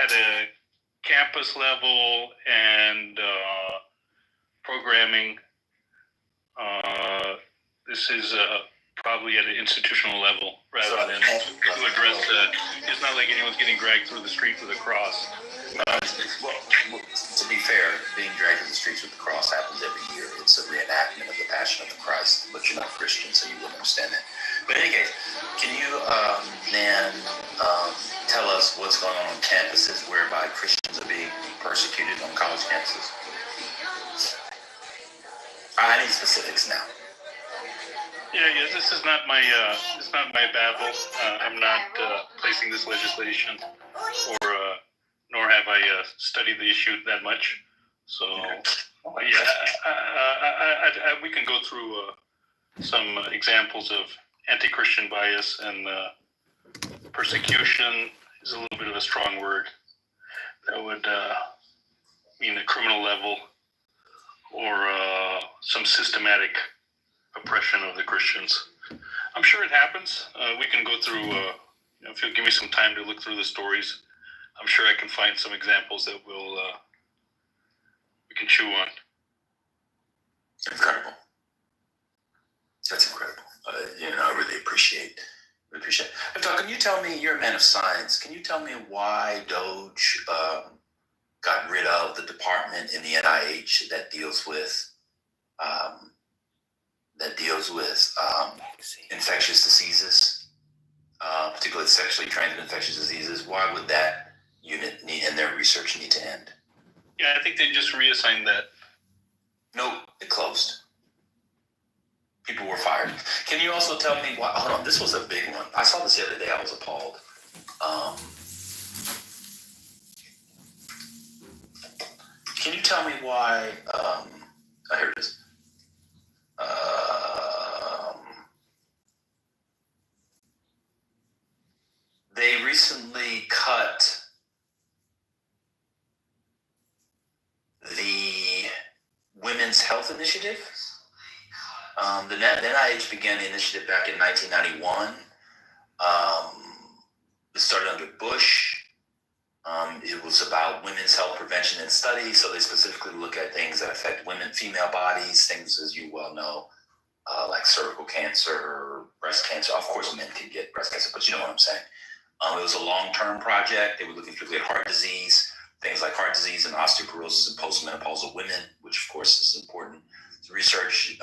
at a campus level and programming. This is probably at an institutional level rather than to address it's not like anyone's getting dragged through the streets with a cross. Well, to be fair, being dragged through the streets with the cross happens every year. It's a reenactment of the Passion of the Christ, but you're not Christian, so you wouldn't understand that. But in any case, can you then tell us what's going on campuses whereby Christians are being persecuted on college campuses? I need specifics now. Yeah. This is not my it's not my babble. I'm not placing this legislation, or nor have I studied the issue that much. So we can go through some examples of anti-Christian bias, and persecution is a little bit of a strong word. That would mean a criminal level, or some systematic oppression of the Christians. I'm sure it happens. We can go through, if you'll give me some time to look through the stories, I'm sure I can find some examples that we can chew on. Incredible. That's incredible. I really appreciate. But can you tell me, you're a man of science, can you tell me why Doge got rid of the department in the NIH that deals with infectious diseases, particularly sexually transmitted infectious diseases? Why would that unit and their research need to end? Yeah, I think they just reassigned that. Nope, it closed. People were fired. Can you also tell me why? Hold on, this was a big one. I saw this the other day. I was appalled. Can you tell me why? Here it is. They recently cut the Women's Health Initiative. The NIH began the initiative back in 1991. It started under Bush. It was about women's health prevention and study. So they specifically look at things that affect women, female bodies, things, as you well know, like cervical cancer, breast cancer. Of course, men can get breast cancer, but you know what I'm saying. It was a long-term project. They were looking particularly at heart disease, things like heart disease and osteoporosis in postmenopausal women, which of course is important to research.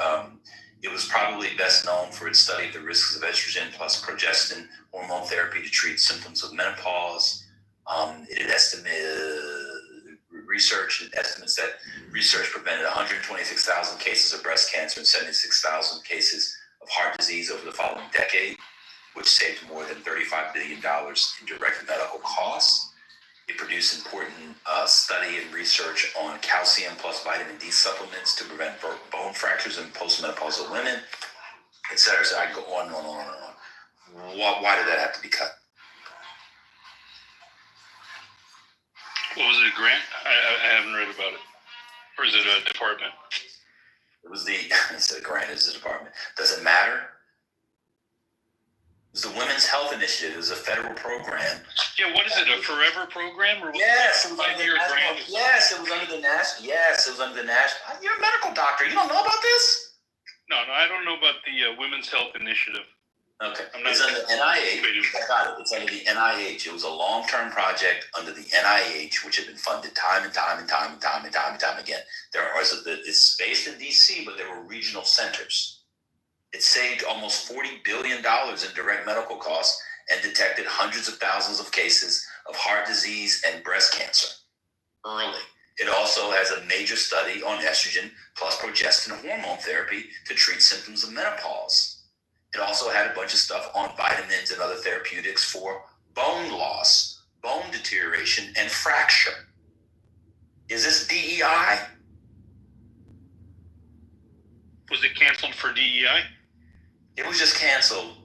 It was probably best known for its study of the risks of estrogen plus progestin hormone therapy to treat symptoms of menopause. It estimates that research prevented 126,000 cases of breast cancer and 76,000 cases of heart disease over the following decade, which saved more than $35 billion in direct medical costs. It produced important study and research on calcium plus vitamin D supplements to prevent bone fractures in postmenopausal women, etc. So I can go on and on and on and on. Why did that have to be cut? What was it, a grant? I haven't read about it. Or is it a department? It's a grant, it's a department. Does it matter? It was the Women's Health Initiative. It was a federal program. Yeah, what is it, a forever program? Or yes, it was under the national. Yes, it was under the national. Yes, it was under the national. You're a medical doctor. You don't know about this? No, I don't know about the Women's Health Initiative. Okay. It's under the NIH. I got it. It's under the NIH. It was a long-term project under the NIH, which had been funded time and time again. It's based in D.C., but there were regional centers. It saved almost $40 billion in direct medical costs and detected hundreds of thousands of cases of heart disease and breast cancer early. It also has a major study on estrogen plus progestin hormone therapy to treat symptoms of menopause. It also had a bunch of stuff on vitamins and other therapeutics for bone loss, bone deterioration, and fracture. Is this DEI? Was it canceled for DEI? It was just canceled.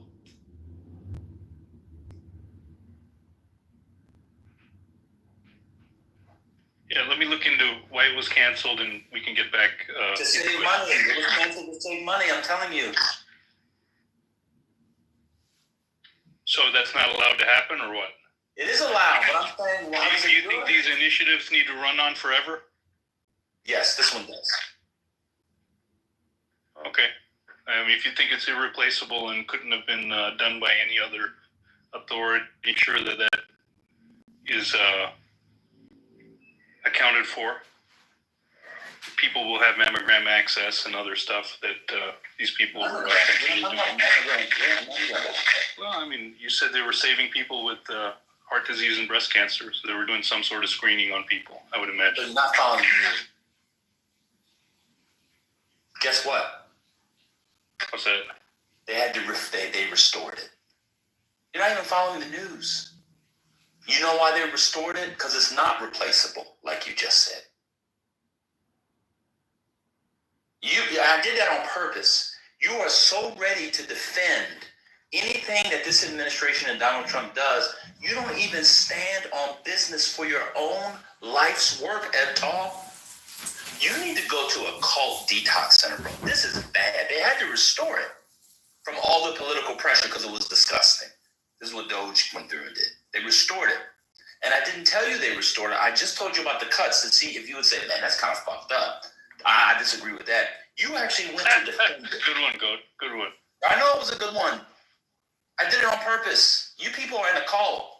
Yeah, let me look into why it was canceled, and we can get back to save money. It was canceled to save money, I'm telling you. So that's not allowed to happen, or what? It is allowed, but I'm saying, why does Do you think these initiatives need to run on forever? Yes, this one does. Okay. If you think it's irreplaceable and couldn't have been done by any other authority, sure that is accounted for. People will have mammogram access and other stuff that these people were. Well, I mean, you said they were saving people with heart disease and breast cancer, so they were doing some sort of screening on people, I would imagine. They're not following the news. Guess what? What's that? They had to they restored it. You're not even following the news. You know why they restored it? Because it's not replaceable, like you just said. I did that on purpose. You are so ready to defend anything that this administration and Donald Trump does. You don't even stand on business for your own life's work at all. You need to go to a cult detox center, bro. This is bad. They had to restore it from all the political pressure because it was disgusting. This is what Doge went through and did. They restored it. And I didn't tell you they restored it. I just told you about the cuts to see if you would say, man, that's kind of fucked up. I disagree with that. You actually went to defend it. Good one, Goat. Good one. I know it was a good one. I did it on purpose. You people are in a cult.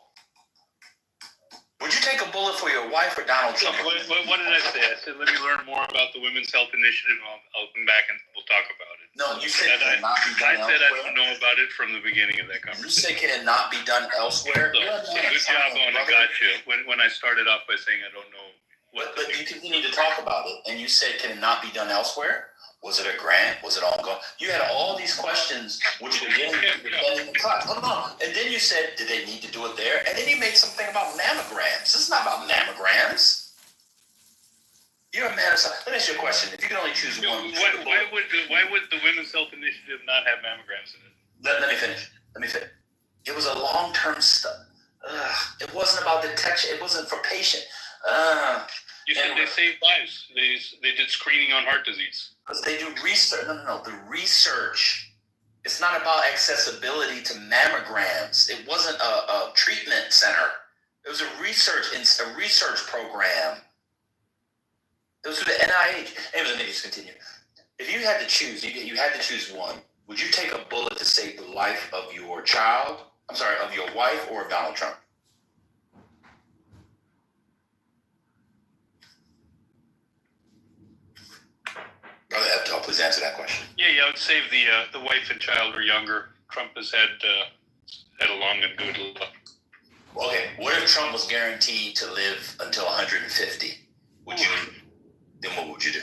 Would you take a bullet for your wife or Donald Trump? What did I say? I said, let me learn more about the Women's Health Initiative. I'll come back and we'll talk about it. No, you said can it not be done elsewhere. I said I don't elsewhere. know about it from the beginning of that conversation. You said can it not be done elsewhere? So good job on it. Got you. When I started off by saying I don't know what. But you continue to talk about it, and you said can it not be done elsewhere? Was it a grant? Was it ongoing? You had all these questions, which again, defending the cut. No. And then you said, did they need to do it there? And then you made something about mammograms. This is not about mammograms. You're a man of science. Let me ask you a question. If you can only choose one. Why would the Women's Health Initiative not have mammograms in it? Let me finish. It was a long-term stuff. It wasn't about detection. It wasn't for patient. You said they saved lives. They did screening on heart disease. Because they do research. No. The research. It's not about accessibility to mammograms. It wasn't a treatment center. It was a research program. It was through the NIH. Anyway, let me just continue. If you had to choose, you had to choose one. Would you take a bullet to save the life of your child? I'm sorry, of your wife or of Donald Trump? Brother Eptal, please answer that question. Yeah, I would save the wife and child or younger. Trump has had a long and good life. Okay, what if Trump was guaranteed to live until 150? Then what would you do?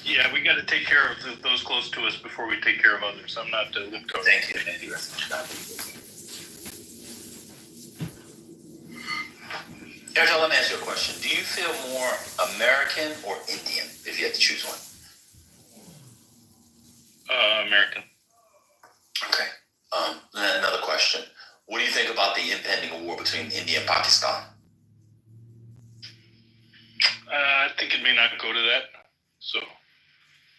Yeah, we got to take care of those close to us before we take care of others. I'm not Luke Tony. Thank you. Eptal, let me ask you a question. Do you feel more American or Indian if you had to choose one? American. Okay. Then another question. What do you think about the impending war between India and Pakistan? I think it may not go to that. So I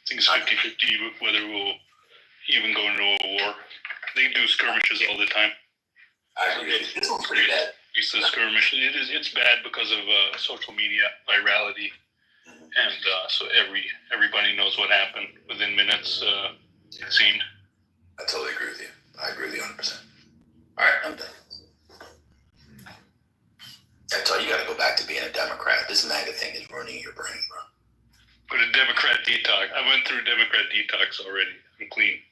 think it's 50-50 whether we'll even go into a war. They do skirmishes all the time. I agree. This one's pretty bad. It's a skirmish. It's bad because of social media virality, and so everybody knows what happened within minutes. It seemed. I totally agree with you. I agree with you 100%. All right, I'm done. I tell you, got to go back to being a Democrat. This MAGA thing is ruining your brain, bro. But a Democrat detox. I went through Democrat detox already. I'm clean.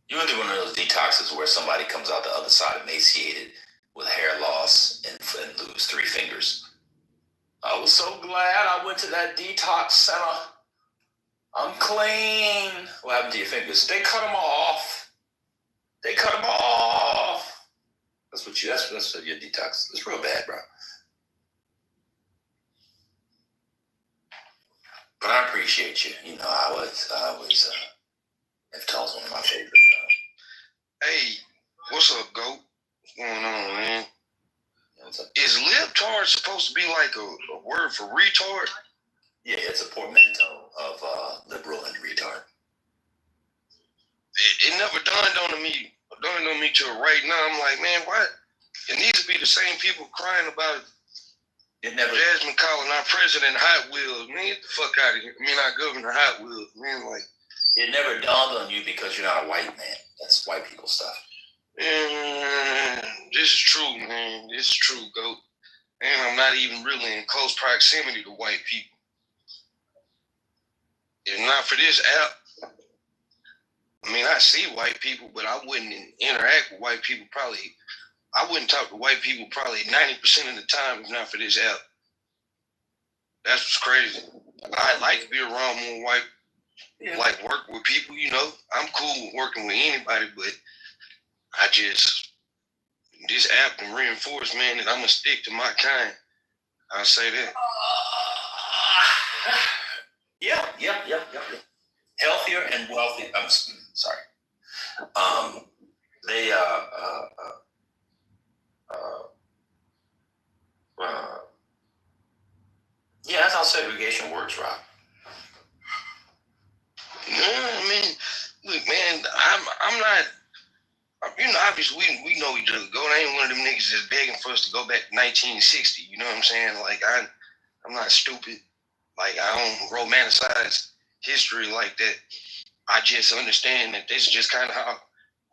You went through one of those detoxes where somebody comes out the other side emaciated with hair loss and lose 3 fingers. I was so glad I went to that detox center. I'm clean. What happened to your fingers? They cut them off. That's what your detox. It's real bad, bro. But I appreciate you. You know, I was Eptal's one of my favorite. Hey, what's up, GOAT? What's going on, man? What's up? Is libtard supposed to be like a word for retard? Yeah, it's a portmanteau of liberal and retard. never dawned on me till right now. I'm like, man, what? It needs to be the same people crying about Jasmine calling our president Hot Wheels. Man, get the fuck out of here. I mean, our governor Hot Wheels. Man, like. It never dawned on you because you're not a white man. That's white people stuff. This is true, man. This is true, GOAT. And I'm not even really in close proximity to white people. If not for this app, I mean, I see white people, but I wouldn't interact with white people I wouldn't talk to white people probably 90% of the time if not for this app. That's what's crazy. I like to be around more white, like work with people, you know. I'm cool with working with anybody, but this app can reinforce, man, that I'm going to stick to my kind. I'll say that. Yeah. Healthier and wealthy. I'm sorry. Yeah, that's how segregation works, Rob. No, I mean, look, man, I'm not. You know, obviously we know each other. I ain't one of them niggas that's begging for us to go back to 1960. You know what I'm saying? Like I'm not stupid. Like I don't romanticize history like that. I just understand that this is just kind of how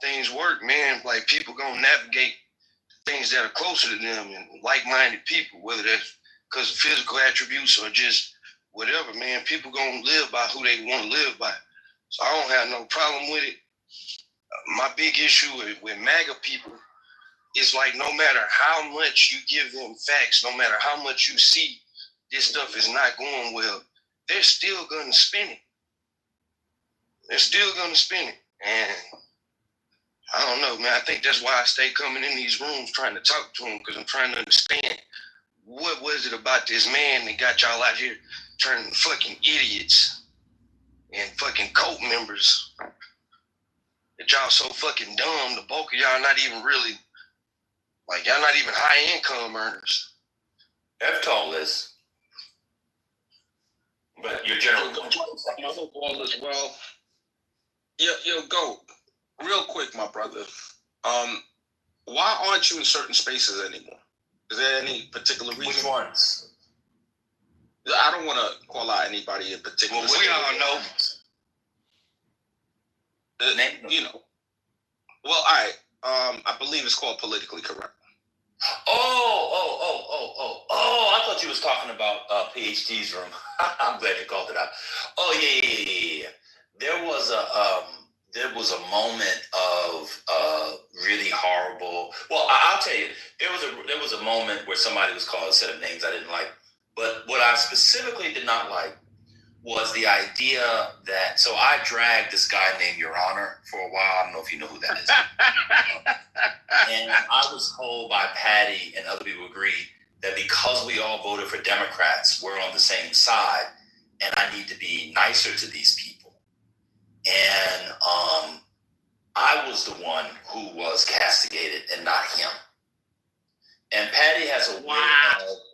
things work, man. Like people gonna navigate things that are closer to them and like-minded people, whether that's because of physical attributes or just whatever, man. People gonna live by who they want to live by. So I don't have no problem with it. My big issue with MAGA people is like no matter how much you give them facts, no matter how much you see this stuff is not going well, they're still gonna spin it. They're still gonna spin it. And I don't know, man. I think that's why I stay coming in these rooms trying to talk to them, because I'm trying to understand what was it about this man that got y'all out here turning fucking idiots and fucking cult members that y'all so fucking dumb. The bulk of y'all not even really, like, y'all not even high income earners. I've told this. But your general my football as well. Yo, go. Real quick, my brother. Why aren't you in certain spaces anymore? Is there any particular reason? Which ones? I don't want to call out anybody in particular. Well, we all know. You know. Well, all right. I believe it's called politically correct. I thought you was talking about PhD's room. I'm glad you called it out. Oh yeah. There was a moment of really horrible. Well, I'll tell you, there was a moment where somebody was called a set of names I didn't like. But what I specifically did not like was the idea that, so I dragged this guy named Your Honor for a while. I don't know if you know who that is. And I was told by Patty and other people agreed that because we all voted for Democrats, we're on the same side, and I need to be nicer to these people. And I was the one who was castigated and not him. And Patty has a way,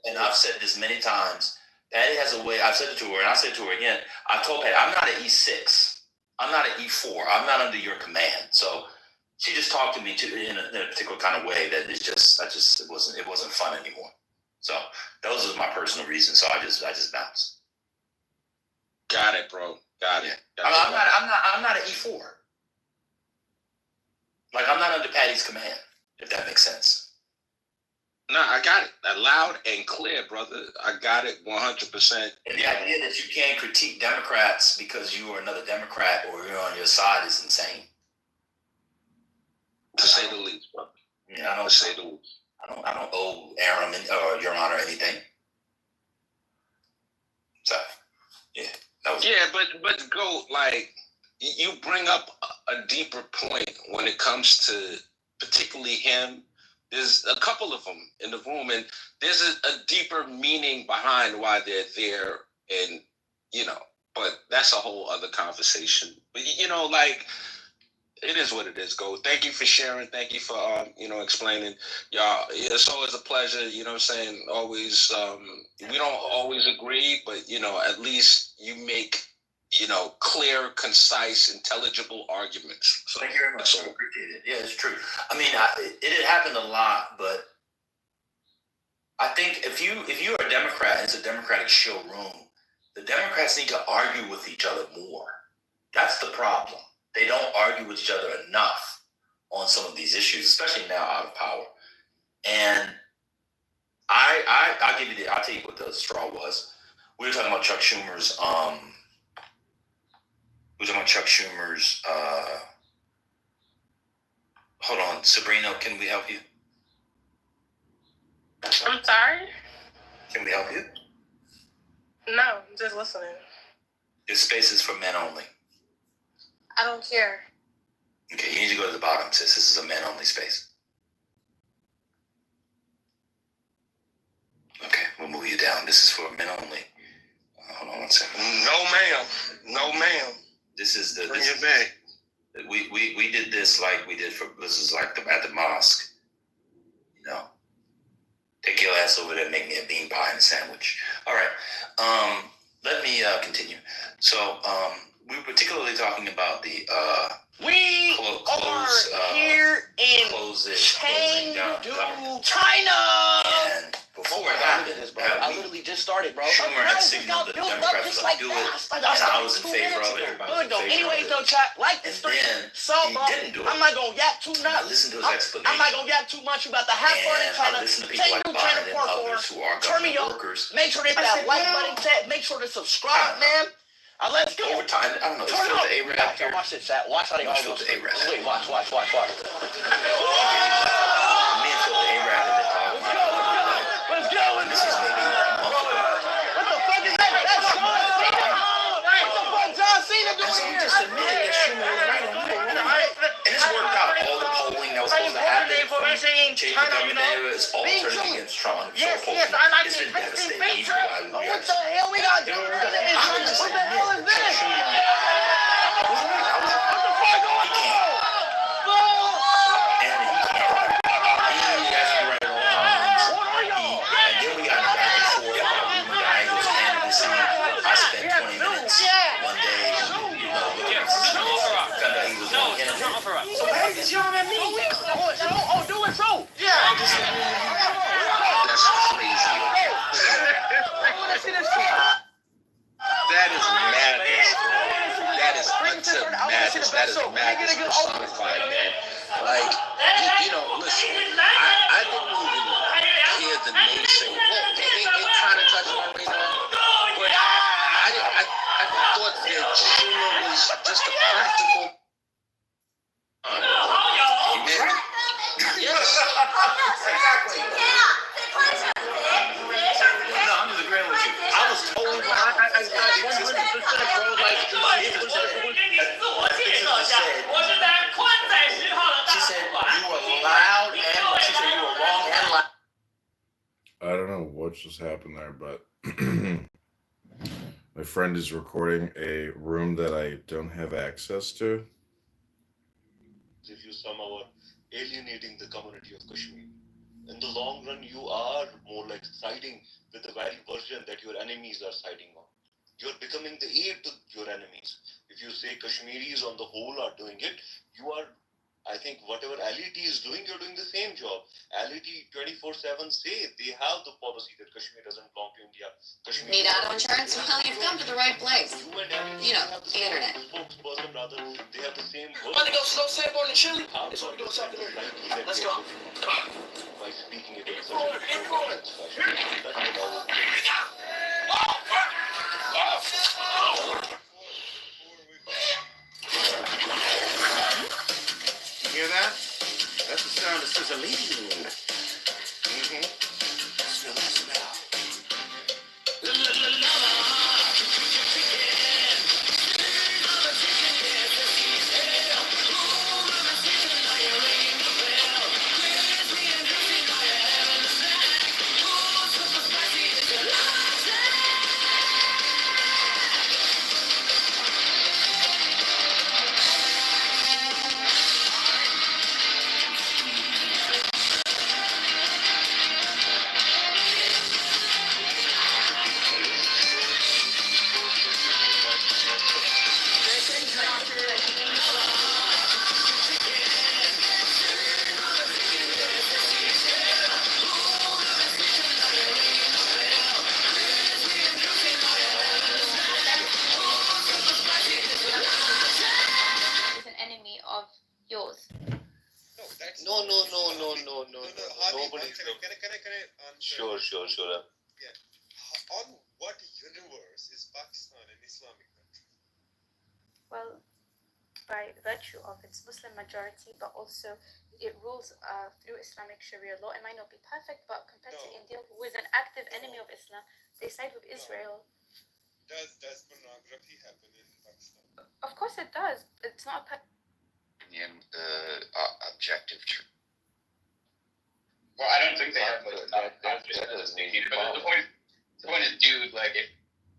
and I've said this many times, Patty has a way, I've said it to her, and I'll say it to her again. I told Patty, I'm not an E6. I'm not an E4. I'm not under your command. So she just talked to me in a particular kind of way that it wasn't fun anymore. So those are my personal reasons. So I just bounced. Got it, bro. Got it. I'm not an E4. Like I'm not under Patty's command, if that makes sense. No, I got it. Loud and clear, brother. I got it 100%. And the idea that you can't critique Democrats because you are another Democrat or you're on your side is insane. To say the least, brother. Yeah, to say the least. I don't owe Aaron or Your Honor anything. So, yeah. But go, like, you bring up a deeper point when it comes to particularly him. There's a couple of them in the room, and there's a deeper meaning behind why they're there, and, you know, but that's a whole other conversation. But, you know, like, it is what it is, Go. Thank you for sharing. Thank you for, explaining. Y'all, it's always a pleasure, you know what I'm saying? Always, we don't always agree, but, you know, at least you clear, concise, intelligible arguments. So thank you very much. I appreciate it. Yeah, it's true. I mean, it had happened a lot, but I think if you're a Democrat and it's a Democratic show room, the Democrats need to argue with each other more. That's the problem. They don't argue with each other enough on some of these issues, especially now out of power. And I'll tell you what the straw was. We were talking about Chuck Schumer's. Hold on, Sabrina, can we help you? I'm sorry? Can we help you? No, I'm just listening. This space is for men only. I don't care. Okay, you need to go to the bottom, sis. This is a men only space. Okay, we'll move you down. This is for men only. Hold on one second. No, ma'am. No, ma'am. This is the. Bring it back. We did this like we did this is like at the mosque. Take your ass over there and make me a bean pie and a sandwich. All right. Let me continue. So we were particularly talking about the we are here in Chengdu, China. And before it happened, I literally just started, bro. Schumer had signaled that the Democrats would do it, and I was in favor of it. Good though. Anyways, though, chat, like the stream. So, I'm not gonna yap too much. Listen to his explanation. I'm not gonna yap too much about the half part in China. Chengdu, China parkour. Turn me up. Make sure to hit that like button, chat. Make sure to subscribe, man. Let's go. Over time, I don't know. Turn it up. The A-Rap here. Watch this, chat. Watch how they all go. Wait, watch. Me and Phil the A-Rap have been talking about it. Let's go. This is maybe a month ago. What the fuck is that? That's John Cena. What the fuck John Cena doing here? Just admitted that Schumer was right. And it's worked out. All the polling that was supposed to happen change the government is all turning against Trump. Yes, I like it's it. been devastating. What the hell we got doing? What the hell is this? What the fuck going on? And he actually right along. What are y'all? And then we got back and forth about Ruben Diango's candidacy. I spent 20 minutes one day, found out he was on candidate. So why is John at me? Oh, do it, bro. That's crazy. That is madness. That is utter madness. That is madness personified, man. Like, listen, I didn't even hear the naysay. Well, it kind of touched my radar, but I thought that Schumer was just a practical. Yes. Exactly. No, I'm just agreeing with you. I was totally wrong. 100%, bro. Like, she said you were loud and she said you were wrong and loud. I don't know what just happened there, but my friend is recording a room that I don't have access to. If you somehow are alienating the community of Kashmir, in the long run, you are more like siding with the very version that your enemies are siding on. You're becoming the aid to your enemies. If you say Kashmiris on the whole are doing it, you are, I think, whatever LET is doing, you're doing the same job. LET 24/7 say they have the policy that Kashmir doesn't belong to India. Kashmir Need auto insurance? Well, you've come to the right place. You and LET, You know, the internet. Spokesperson, rather, they have the same Want to go slow sample in chili? That's what we're doing something here. Let's go. By speaking it in such a fashion. That's what I would You hear that? That's the sound of sizzling. Smell that smell. No. Harvey, Nobody's can I answer? Sure. On what universe is Pakistan an Islamic country? Well, by virtue of its Muslim majority, but also it rules through Islamic Sharia law. It might not be perfect, but compared to India, who is an active enemy of Islam, they side with Israel. Does pornography happen in Pakistan? Of course it does. It's not a objective truth. Well, I don't think they have like that doesn't mean but the point is, dude, like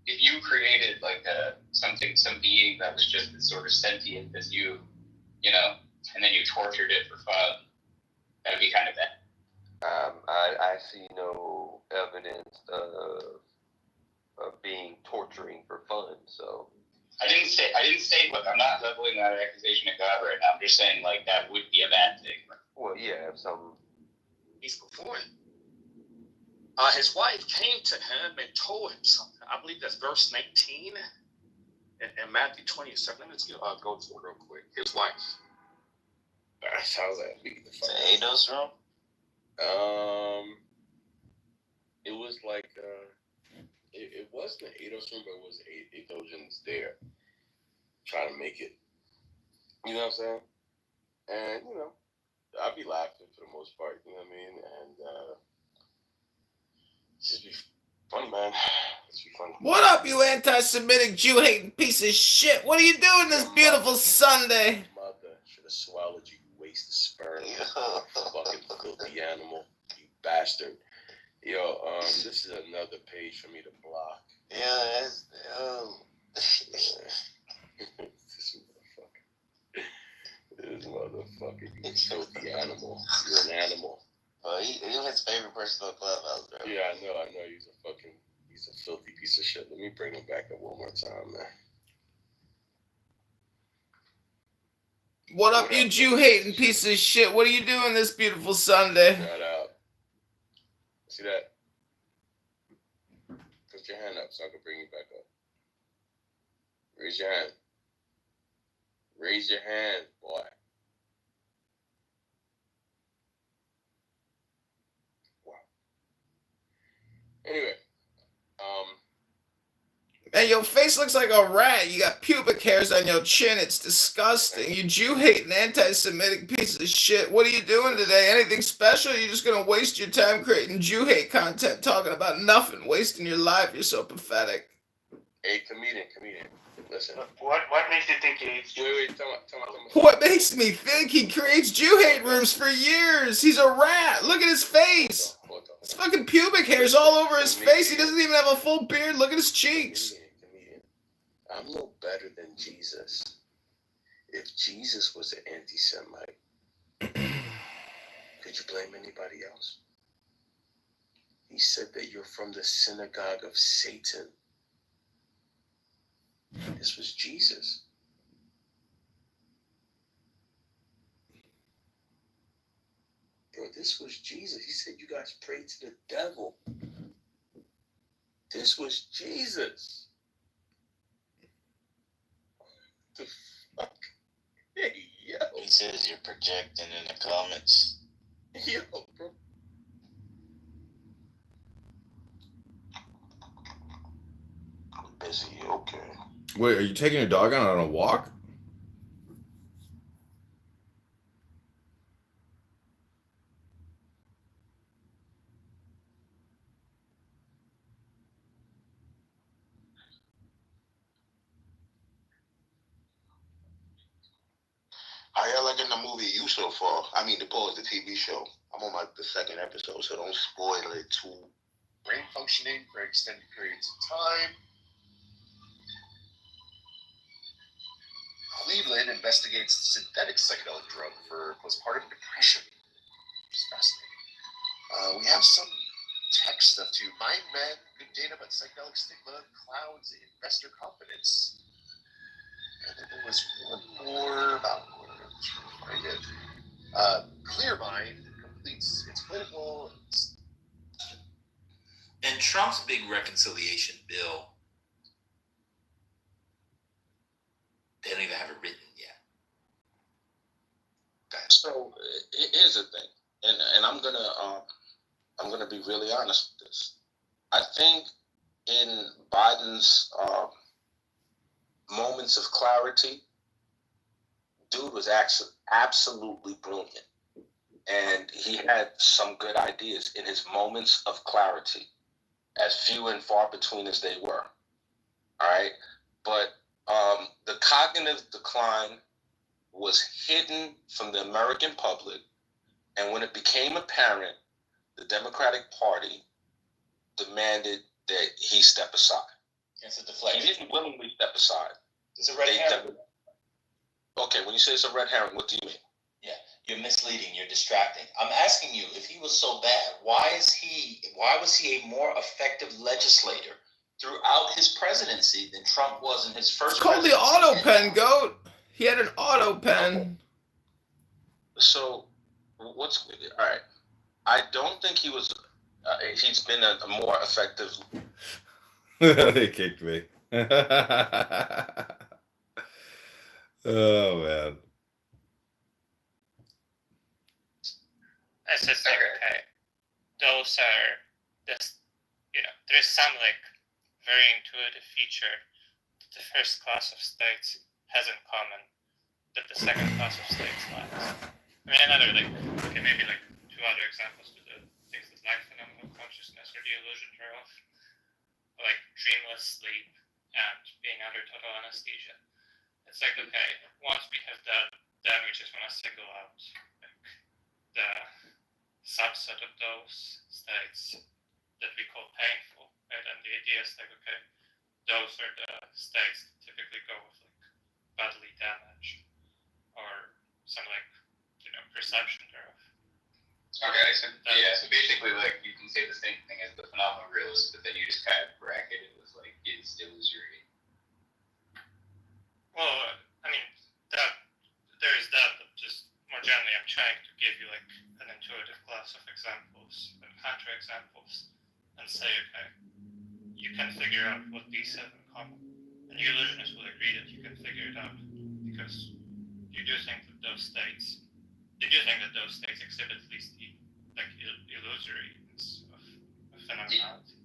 if you created like some being that was just as sort of sentient as you know, and then you tortured it for fun, that'd be kind of bad. I see no evidence of being torturing for fun, so I didn't say look, I'm not leveling that accusation at God right now. I'm just saying like that would be a bad thing. Well, yeah, some he's before him. His wife came to him and told him something. I believe that's verse 19 in Matthew 27. Let's go to it real quick. His wife. That's how that be the fuck. Ados room? It was like it wasn't an Ados room, but it was Adosians there trying to make it. You know what I'm saying? And I'd be laughing for the most part. You know what I mean? And just be funny, man. Just be funny. What up, you anti-Semitic Jew-hating piece of shit? What are you doing this beautiful Sunday? Mother should have swallowed you, you waste of sperm. Fucking filthy animal, you bastard. Yo, this is another page for me to block. Yeah, This motherfucker, you filthy animal. You're an animal. He was his favorite person on Clubhouse, bro. Yeah, I know. He's a filthy piece of shit. Let me bring him back up one more time, man. What up, you Jew-hating piece of shit? What are you doing this beautiful Sunday? Shut up. See that? Put your hand up so I can bring you back up. Raise your hand. Raise your hand, boy. Wow. Anyway, Man, your face looks like a rat. You got pubic hairs on your chin. It's disgusting. You Jew-hating anti-Semitic piece of shit. What are you doing today? Anything special? You're just gonna waste your time creating Jew-hate content, talking about nothing, wasting your life. You're so pathetic. hey, comedian. Listen. What makes you think he hates you? Wait, tell me. What makes me think he creates Jew-hate rooms for years? He's a rat. Look at his face. His fucking pubic hair's all over his face. He doesn't even have a full beard. Look at his cheeks. Comedian. I'm no better than Jesus. If Jesus was an anti-Semite, could you blame anybody else? He said that you're from the synagogue of Satan. This was Jesus. Bro, this was Jesus. He said you guys pray to the devil. This was Jesus. The fuck? Hey, yo. He says you're projecting in the comments. Yo, bro. Busy, okay. Wait, are you taking your dog on a walk? How y'all liking the movie You so far? I mean, the TV show. I'm on the second episode, so don't spoil it too. Brain functioning for extended periods of time. Cleveland investigates synthetic psychedelic drug for postpartum depression. Which is fascinating. We have some tech stuff too. Mind men, good data about psychedelic stigma, clouds investor confidence. And then there was one more about very good. Clear Mind completes its political. And Trump's big reconciliation bill, they don't even have it written yet. Okay. So here's the thing, and I'm gonna be really honest with this. I think in Biden's moments of clarity, dude was actually absolutely brilliant, and he had some good ideas in his moments of clarity, as few and far between as they were. All right, but the cognitive decline was hidden from the American public, and when it became apparent, the Democratic Party demanded that he step aside. It's a deflection. He didn't willingly step aside. It's a red herring. Okay, when you say it's a red herring, what do you mean? Yeah, you're misleading. You're distracting. I'm asking you, if he was so bad, why was he a more effective legislator throughout his presidency than Trump was in his first? It's called the auto pen, goat. He had an auto pen. Okay. So, what's all right? I don't think he was. He's been a more effective. They kicked me. Oh man. As I said, okay, those are this, there is some like very intuitive feature that the first class of states has in common that the second class of states lacks. I mean, another okay, maybe like two other examples to the things that lack phenomenal consciousness or the illusion thereof, like dreamless sleep and being under total anesthesia. It's like, okay, once we have that, then we just want to single out like the subset of those states that we call painful, right? And the idea is like, okay, those are the states that typically go with like bodily damage or some like perception thereof. Okay, so so basically, like you can say the same thing as the phenomenal realist, but then you just kind of bracket it with like it's illusory. Well, I mean there is that, but just more generally, I'm trying to give you like an intuitive class of examples and counterexamples, and say, okay, you can figure out what these have in common, and you illusionists will agree that you can figure it out because you do think that those states exhibit at least the like illusory of phenomenality,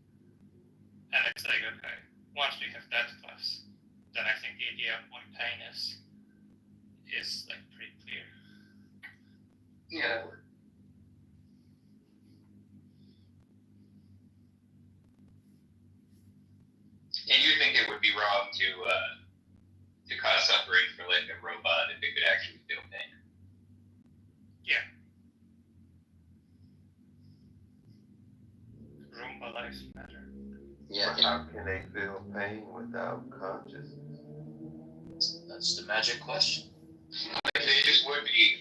and it's like, okay, once we have that class, then I think the idea of what pain is like pretty clear. Yeah. And you think it would be wrong to cause suffering for like a robot if it could actually feel pain? Yeah. Roomba lives matter. Yeah. How can they feel pain without consciousness? That's the magic question. They just would be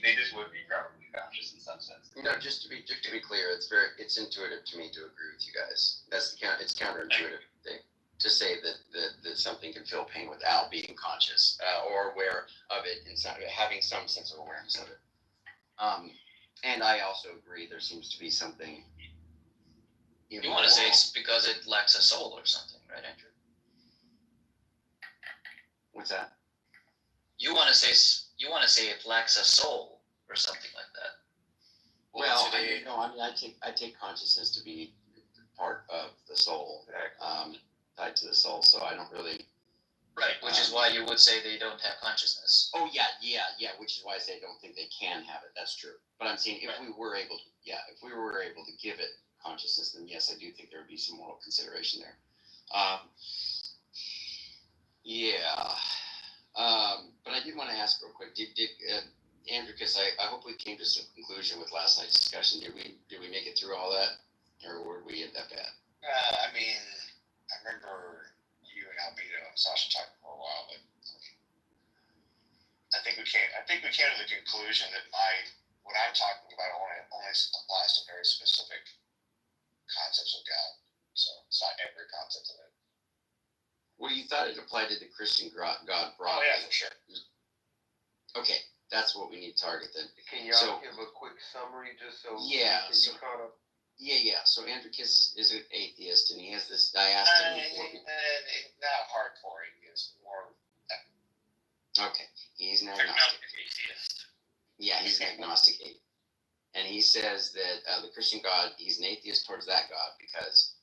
probably conscious in some sense. Just to be clear, it's intuitive to me to agree with you guys. It's counterintuitive to say that something can feel pain without being conscious or aware of it and having some sense of awareness of it. And I also agree there seems to be something. You want to say it's because it lacks a soul or something, right, Andrew? What's that? You want to say it lacks a soul or something like that. Well, I take consciousness to be part of the soul, tied to the soul. So I don't really. Right, which is why you would say they don't have consciousness. Oh yeah. Which is why I say I don't think they can have it. That's true. But I'm saying if we were able to give it consciousness, then yes, I do think there would be some moral consideration there. But I did want to ask real quick. Did Andrew? Because I hope we came to some conclusion with last night's discussion. Did we make it through all that, or where did we end up at? I mean, I remember you and Albedo and Sasha talking for a while, but I think we came to the conclusion that what I'm talking about only applies to very specific concepts of God. So it's not every concept of it. Well, you thought it applied to the Christian God broadly. Oh yeah, for sure. Okay, that's what we need to target then. Can y'all give a quick summary just so we can get caught up? Yeah. So Andrew Kiss is an atheist, and he has this. I asked him before. Not hardcore atheist, more. Okay, he's an agnostic. Yeah, he's an agnostic atheist. And he says that the Christian God, he's an atheist towards that God because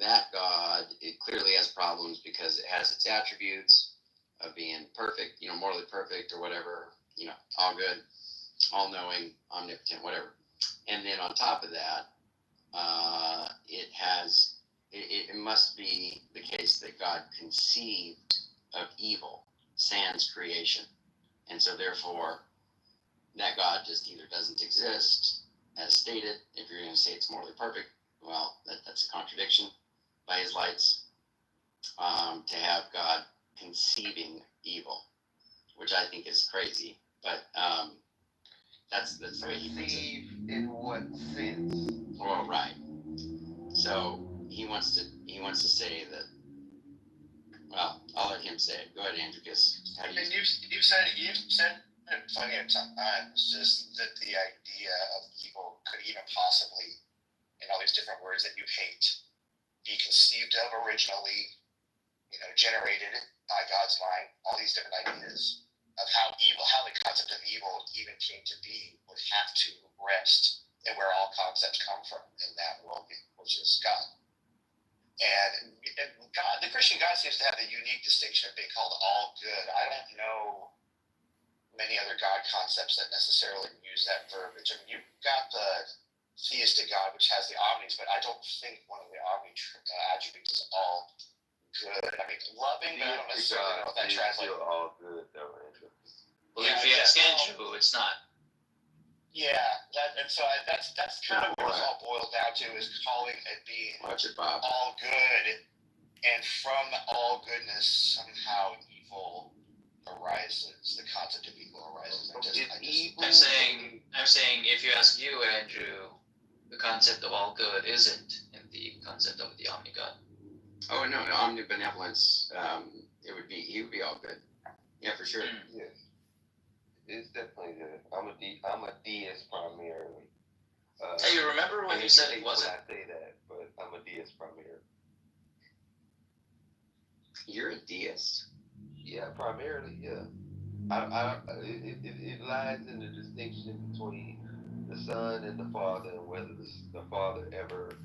that God, it clearly has problems because it has its attributes of being perfect, morally perfect or whatever, all good, all knowing, omnipotent, whatever. And then on top of that, it must be the case that God conceived of evil, sans creation. And so therefore, that God just either doesn't exist, as stated. If you're going to say it's morally perfect, well, that's a contradiction by his lights. To have God conceiving evil, which I think is crazy, but that's the way he thinks it. In what sense? Well, right. So he wants to say that. Well, I'll let him say it. Go ahead, Andricus. I mean, you've said it plenty of times, just that the idea of evil could even possibly, in all these different words that you hate, be conceived of originally, generated by God's mind. All these different ideas of how the concept of evil even came to be, would have to rest in where all concepts come from in that world, which is God. And God, the Christian God seems to have the unique distinction of being called all good. I don't know many other God concepts that necessarily use that verbiage. I mean, you've got the theistic God, which has the omnis, but I don't think one of the omni attributes is all good. I mean, loving, but I don't necessarily know what that translates. All good, though, Andrew. Well, if you ask Andrew, it's not. Yeah, that's kind of what it's all boiled down to, is calling it being all good, and from all goodness somehow evil arises. The concept of evil arises. I'm saying if you ask you, Andrew, the concept of all good isn't in the concept of the omni-God. Oh no, omnibenevolence. He would be all good. Yeah, for sure. Yeah. It's definitely good. I'm a deist primarily. Hey, you remember when you said it wasn't? I say that, but I'm a deist primarily. You're a deist? Yeah, primarily, yeah. It lies in the distinction between the Son and the Father, and whether the Father ever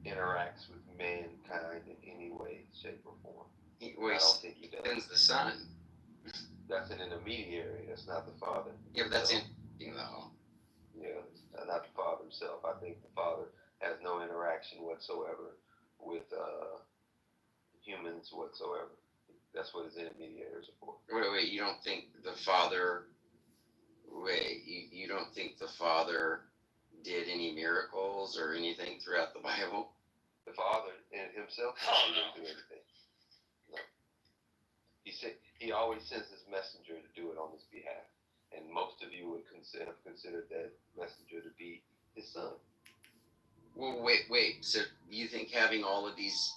interacts with mankind in any way, shape, or form. I don't think he does. Sends the Son. That's an intermediary. That's not the Father. Yeah, but that's Yeah, not the Father himself. I think the Father has no interaction whatsoever with humans whatsoever. That's what his intermediaries are for. Wait, you don't think the Father... you don't think the Father did any miracles or anything throughout the Bible? The Father in himself didn't do anything. No. He always sends his messenger to do it on his behalf. And most of you would have considered that messenger to be his son. Well, wait. So you think having all of these,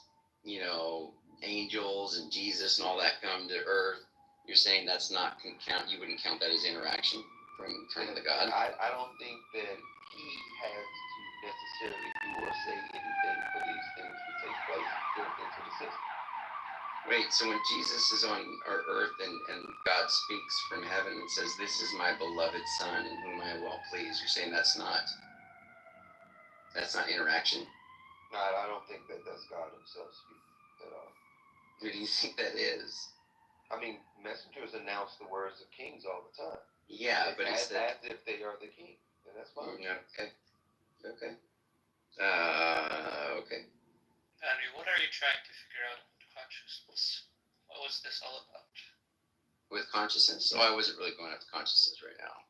angels and Jesus and all that come to earth, you're saying that's not you wouldn't count that as interaction from the God? I don't think that he has to necessarily do or say anything for these things to take place built into the system. Wait, so when Jesus is on our earth and God speaks from heaven and says, "This is my beloved Son in whom I am well pleased," you're saying that's not interaction? No, I don't think that's God himself speaking at all. Who do you think that is? I mean, messengers announce the words of kings all the time. Yeah, but as if they are the king, and that's fine. Okay. Okay. Andrew, what are you trying to figure out with consciousness? What was this all about? With consciousness? Oh, I wasn't really going after consciousness right now.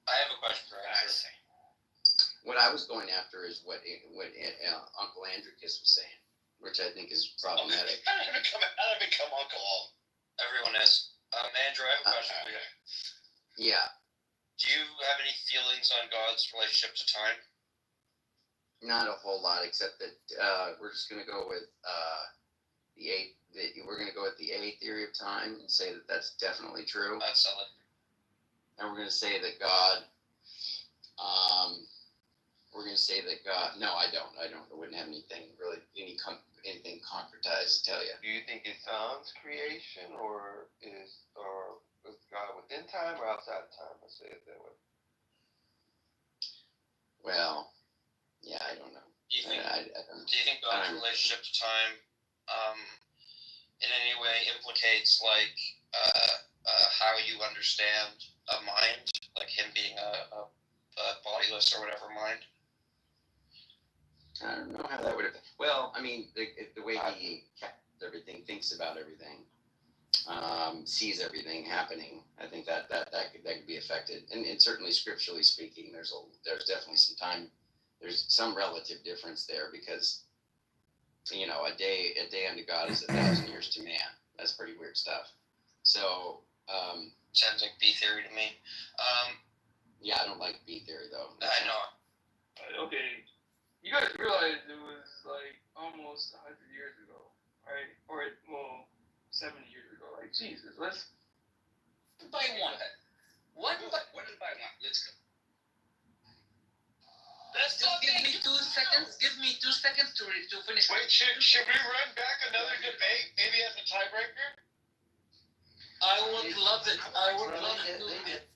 I have a question for Andrew. I see. What I was going after is what Uncle Andricus was saying, which I think is problematic. How did I become uncle? Everyone is. Andrew, I have a question for you. Yeah. Do you have any feelings on God's relationship to time? Not a whole lot, except that we're just going to go with we're going to go with the A theory of time and say that that's definitely true. That's solid. And we're going to say that God. No, I don't. I wouldn't have anything anything concretized to tell you. Do you think it's God's creation, or is God within time or outside of time? Let's say it that way. Do you think God's relationship to time in any way implicates like how you understand a mind, like him being a bodiless or whatever mind? I don't know how that would have. Well, I mean, the way he kept everything, thinks about everything, sees everything happening. I think that could be affected, and certainly scripturally speaking, there's definitely some time. There's some relative difference there because, you know, a day unto God is 1,000 years to man. That's pretty weird stuff. So sounds like B theory to me. Yeah, I don't like B theory though. I know. Okay, you guys realize it was like almost 100 years ago, right? Or 70 years ago. Like Jesus, let's. By one. What is by one? Let's go. Give me 2 seconds. Give me 2 seconds to finish. Wait, should we run back another debate? Maybe as a tiebreaker? I would love it. I would love to do it.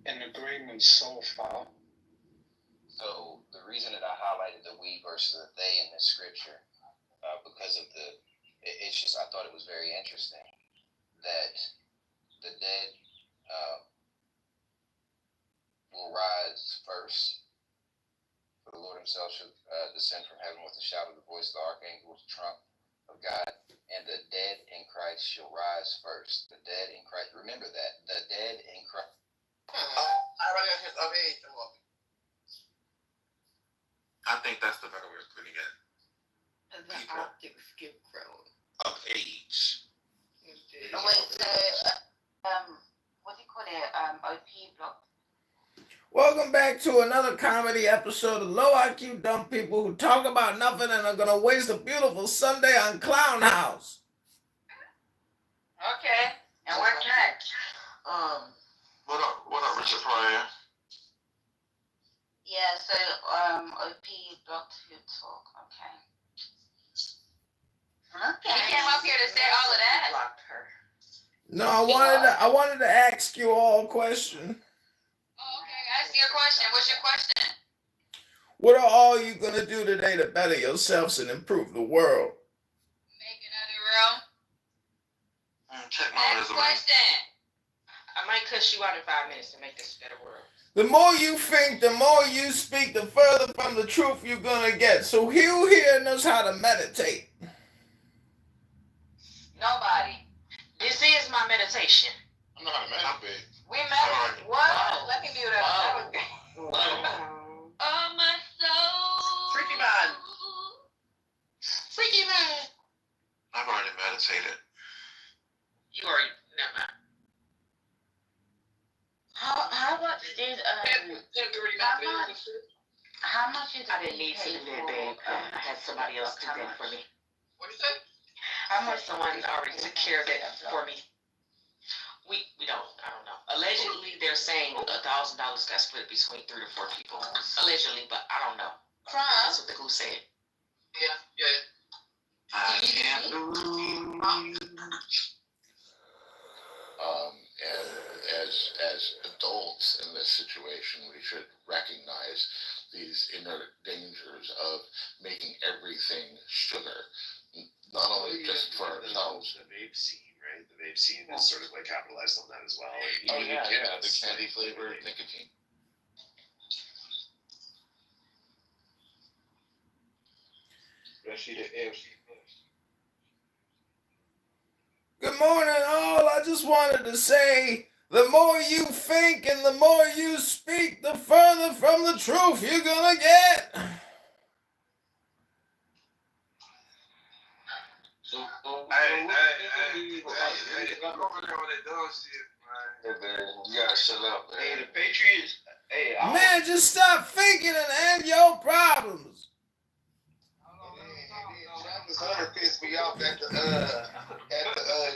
An agreement so far. So the reason that I highlighted the we versus the they in this scripture, because of it's just I thought it was very interesting that the dead will rise first. For the Lord himself shall descend from heaven with the shout of the voice of the archangel with the trump of God, and the dead in Christ shall rise first. The dead in Christ, remember that. The dead in Christ. I think that's the better way of putting it. The optics give grown. Of age. Oh, wait, what do you call it? OP block. Welcome back to another comedy episode of Low IQ Dumb People who talk about nothing and are gonna waste a beautiful Sunday on Clown House. Okay, and we're next. What up, Richard Pryor? Yeah, so OP blocked your talk. Okay. Okay. You came up here to say all of that. Blocked her. No, I wanted to ask you all a question. Ask your question. What's your question? What are all you gonna do today to better yourselves and improve the world? Make another room. Check my Next question. I might cuss you out in 5 minutes to make this a better world. The more you think, the more you speak, the further from the truth you're gonna get. So who here knows how to meditate? Nobody. This is my meditation. I know how to meditate. We meditate. What? Wow. Let me mute up. Wow. Oh, my soul. Freaky man. Freaky man. I've already meditated. You already. Never mind. How much did how much is I didn't need to do that, babe. I had somebody else do that for me. What did you say? How much someone already took care of it for me? We don't. I don't know. Allegedly, they're saying $1,000 got split between 3 to 4 people. Allegedly, but I don't know. That's what the who said. Yeah. I can't lose. And as adults in this situation, we should recognize these inner dangers of making everything sugar, not only just for ourselves. The vape scene, right? The vape scene is sort of like capitalized on that as well. The candy flavored nicotine. Good morning, all. I just wanted to say, the more you think and the more you speak, the further from the truth you're gonna get. You gotta shut up, man. Hey, the Patriots. Hey, Man, just stop thinking and end your problems. Travis Hunter pissed me off at the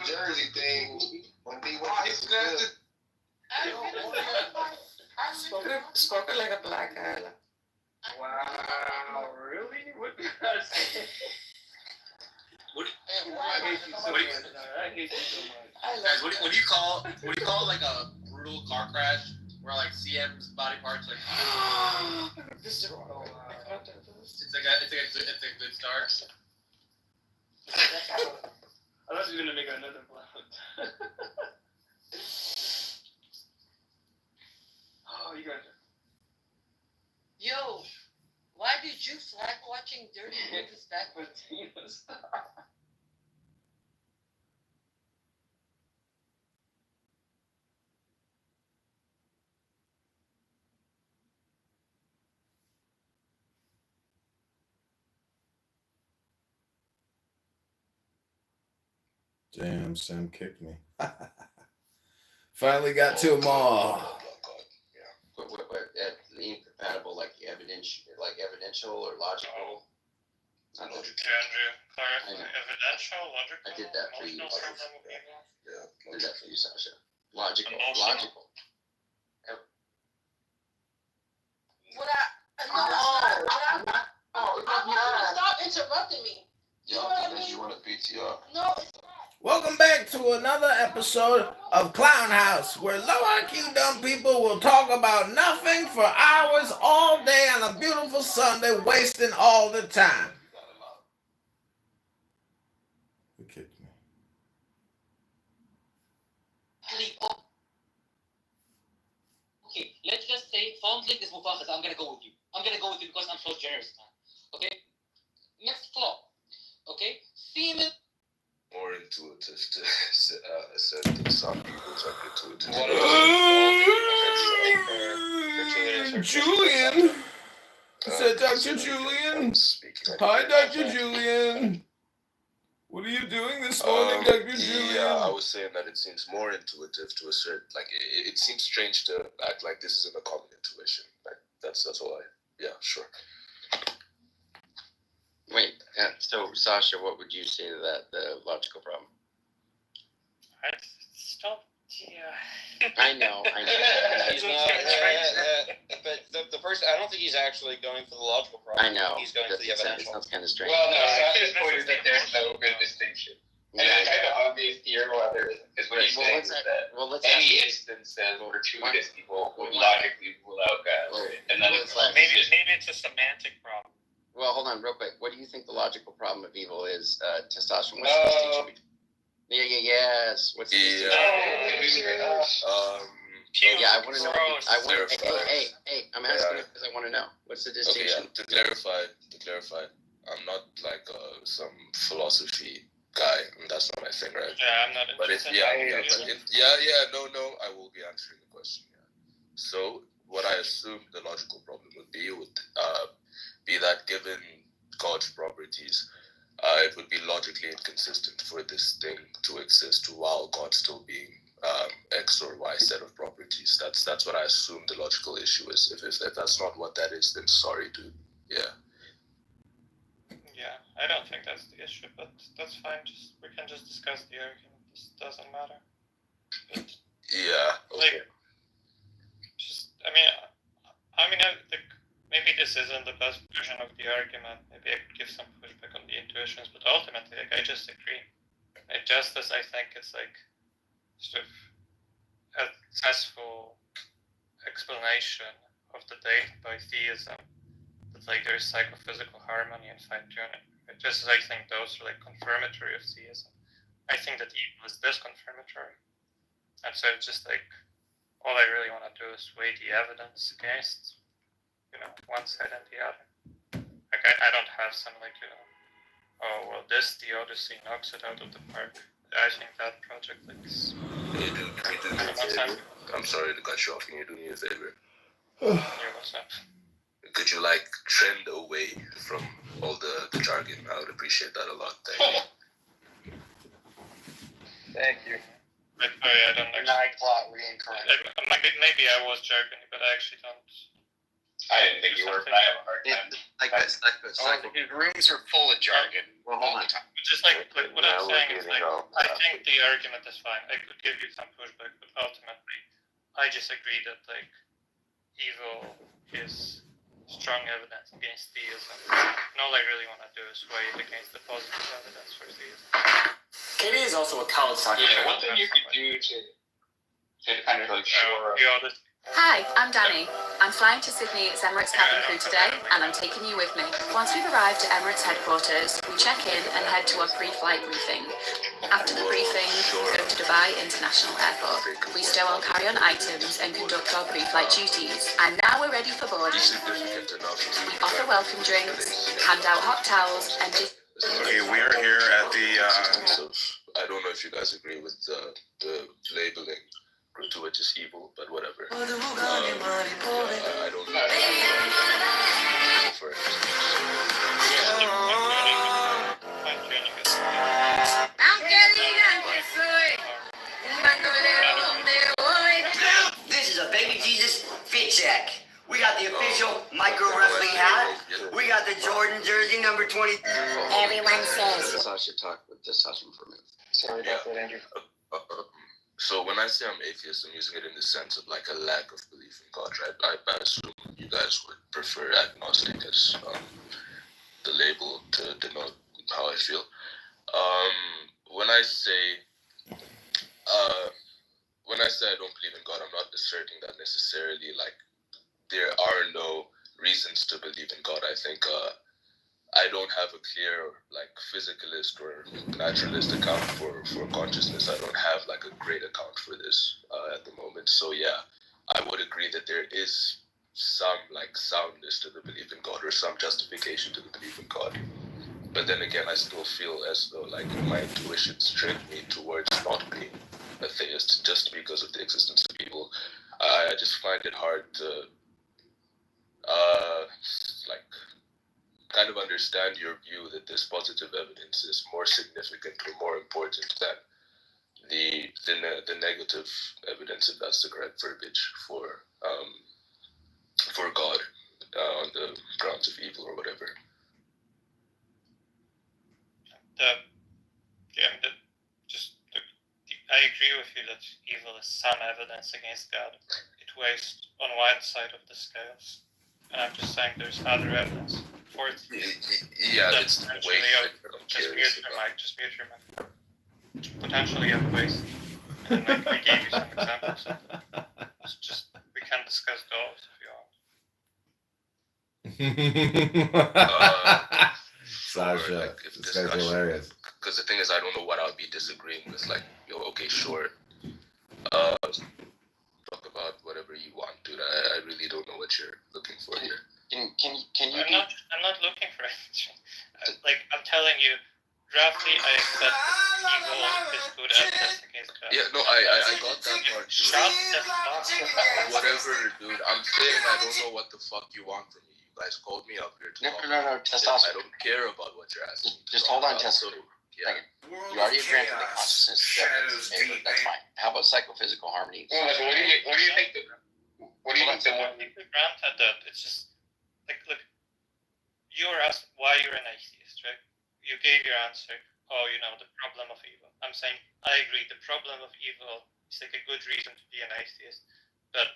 Jersey thing when he went to Spoken like a black guy. Wow, really? What did I say? I hate you so much. Guys, what do you call like a brutal car crash where like CM's body parts like it's like a good start. Unless you're gonna make another blonde. Oh, you guys. Yo, why did you like watching dirty movies back with Tina's? Damn, Sam kicked me. Finally got to them all. What incompatible, like evidential or logical? Not that- Andrew, clarify I know. evidential, logical, I did that for you. emotional problem of evil. I did that for you, Sasha. Logical. Emotional. Logical. what I stop interrupting me. You know what I mean? You want a PTR? No, it's Welcome back to another episode of Clown House, where low IQ dumb people will talk about nothing for hours all day on a beautiful Sunday, wasting all the time. Who kicked me? Okay, let's just say Fondling is Mufasa. I'm gonna go with you. I'm gonna go with you because I'm so generous, man. Okay? Next flaw. Okay? Semen. More intuitive to certain some people's are intuitive. Julian. Is that Dr. Julian? Hi, Dr. Julian. What are you doing this morning, Dr. Julian? Yeah, I was saying that it seems more intuitive to a certain, like, it seems strange to act like this isn't a common intuition. Like, that's all yeah, sure. Wait, so Sasha, what would you say to that, the logical problem? I still, yeah. I know. He's not, but the person, I don't think he's actually going for the logical problem. I know. He's going for the evidential. Sounds kind of strange. Well, no, Sasha's point is that there's no good distinction. And it's kind of obvious here why there isn't. Because what he's saying is that any instance that gratuitous people would logically rule out God. And then maybe it's a semantic problem. Well, hold on, real quick. What do you think the logical problem of evil is, testosterone? What's the distinction between? Yes. What's the distinction? Yeah, I want to know. Hey, I'm asking because I want to know. What's the distinction? Okay, to clarify, I'm not like some philosophy guy. I mean, that's not my thing, right? Yeah, I'm not interested. No, I will be answering the question. Yeah. So, what I assume the logical problem would be that given God's properties, it would be logically inconsistent for this thing to exist while God still being X or Y set of properties. That's what I assume the logical issue is. If that's not what that is, then sorry, dude. Yeah. Yeah, I don't think that's the issue, but that's fine. We can just discuss the argument. This doesn't matter. But, yeah. Okay. I think maybe this isn't the best version of the argument. Maybe I could give some pushback on the intuitions, but ultimately, I just agree. Just as I think it's sort of a successful explanation of the date by theism, that there's psychophysical harmony and fine-tuning. Just as I think those are confirmatory of theism, I think that evil is disconfirmatory. And so it's just all I really want to do is weigh the evidence against one side and the other. I don't have some this Theodicy knocks it out of the park. I think that project is. I'm sorry to cut you off. Can you do me a favor? Yeah, what's up? Could you trend away from all the jargon? I would appreciate that a lot. Thank you. Thank you. Sorry, I don't actually. Maybe I was jargony, but I actually don't. I didn't think you were, but I have a hard time. His rooms are full of jargon all the time. Just what I'm saying is I think the argument is fine. I could give you some pushback, but ultimately, I just agree that evil is strong evidence against theism. And all I really want to do is weigh it against the positive evidence for theism. Katie is also a college soccer player. One thing you could do to kind of shore up. Hi, I'm Danny. I'm flying to Sydney as Emirates cabin crew today, and I'm taking you with me. Once we've arrived at Emirates headquarters, we check in and head to our pre-flight briefing. After the briefing, we go to Dubai International Airport. We stow our carry-on items and conduct our pre-flight duties. And now we're ready for boarding. We offer welcome drinks, hand out hot towels, and just... Okay, we are here at the... I don't know if you guys agree with the labeling gratuitous evil, but whatever. I don't know. This is a baby Jesus fit check. We got the official micro wrestling hat. We got the Jordan jersey number 20. Everyone says. I should talk with this husband for a minute. Sorry about that, Andrew. So when I say I'm atheist, I'm using it in the sense of like a lack of belief in God, right? I assume you guys would prefer agnostic as the label to denote how I feel. When I say I don't believe in God, I'm not asserting that necessarily like there are no reasons to believe in God. I think I don't have a clear like physicalist or naturalist account for consciousness. I don't have like a great account for this at the moment. So yeah, I would agree that there is some like soundness to the belief in God or some justification to the belief in God. But then again, I still feel as though like my intuitions trick me towards not being a theist just because of the existence of evil. I just find it hard to like kind of understand your view that this positive evidence is more significant or more important than the negative evidence, if that's the correct verbiage, for God on the grounds of evil or whatever. I agree with you that evil is some evidence against God. It weighs on one side of the scales. And I'm just saying there's other evidence for it. Yeah, it's potentially just mute your mic. Potentially outweighs. And I gave you some examples. It's just we can discuss those if you want. Sasha, like, this guy's hilarious. Because the thing is, I don't know what I'll be disagreeing with. Like, yo, okay, sure. Talk about whatever you want, dude. I really don't know what you're looking for here. Can you? I'm not looking for anything. Like I'm telling you, roughly, I accept evil is good evidence against God. Yeah, no, I got that part. Shut the fuck up. Whatever, dude. I'm saying I don't know what the fuck you want from me. You guys called me up here to talk. No, testosterone. I don't care about what you're asking. Just hold on, testosterone. Yeah. You already granted the consciousness. That's fine. How about psychophysical harmony? What do you think? What do you think? Granted that it's just like look. You were asked why you're an atheist, right? You gave your answer. Oh, the problem of evil. I'm saying I agree. The problem of evil is like a good reason to be an atheist, but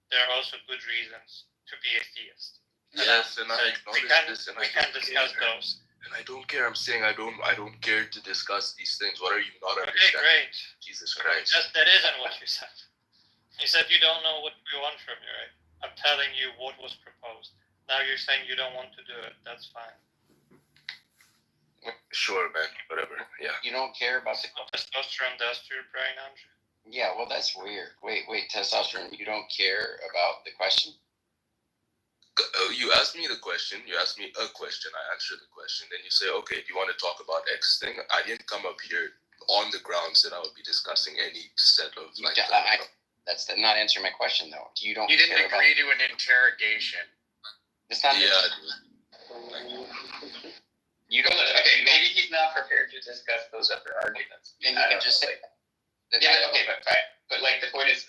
there are also good reasons to be a theist. Yes, and I acknowledge this, and we can discuss those. And I don't care. I'm saying I don't care to discuss these things. What are you not understanding? Okay, great. Jesus Christ. That isn't what you said. You said you don't know what we want from you, right? I'm telling you what was proposed. Now you're saying you don't want to do it. That's fine. Sure, man. Whatever. Yeah. You don't care about the testosterone does to your brain, Andrew. Yeah, well, that's weird. Wait, testosterone. You don't care about the question? You asked me the question. You asked me a question. I answered the question. Then you say, okay, do you want to talk about X thing? I didn't come up here on the grounds that I would be discussing any set of like. That's not answering my question though. You didn't agree to an interrogation. It's not. Yeah. You don't. Okay, maybe he's not prepared to discuss those other arguments. And you can just say. Yeah. Okay, but like the point is.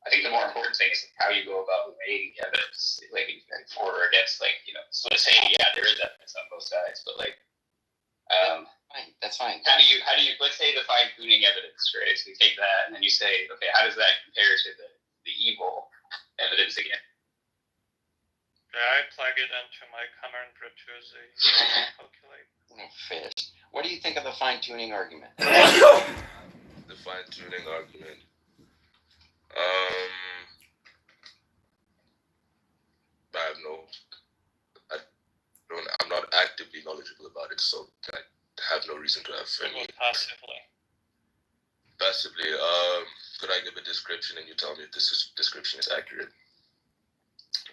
I think the more important thing is how you go about weighing evidence, like for or against, like So let's say, there is evidence on both sides, but like, that's fine. How do you? Let's say the fine tuning evidence, right? So you take that and then you say, okay, how does that compare to the evil evidence again? I plug it into my common Bertuzzi calculator. Fish. What do you think of the fine tuning argument? The fine tuning argument. it, so I have no reason to have any. Passively. Passively, could I give a description and you tell me if this description is accurate?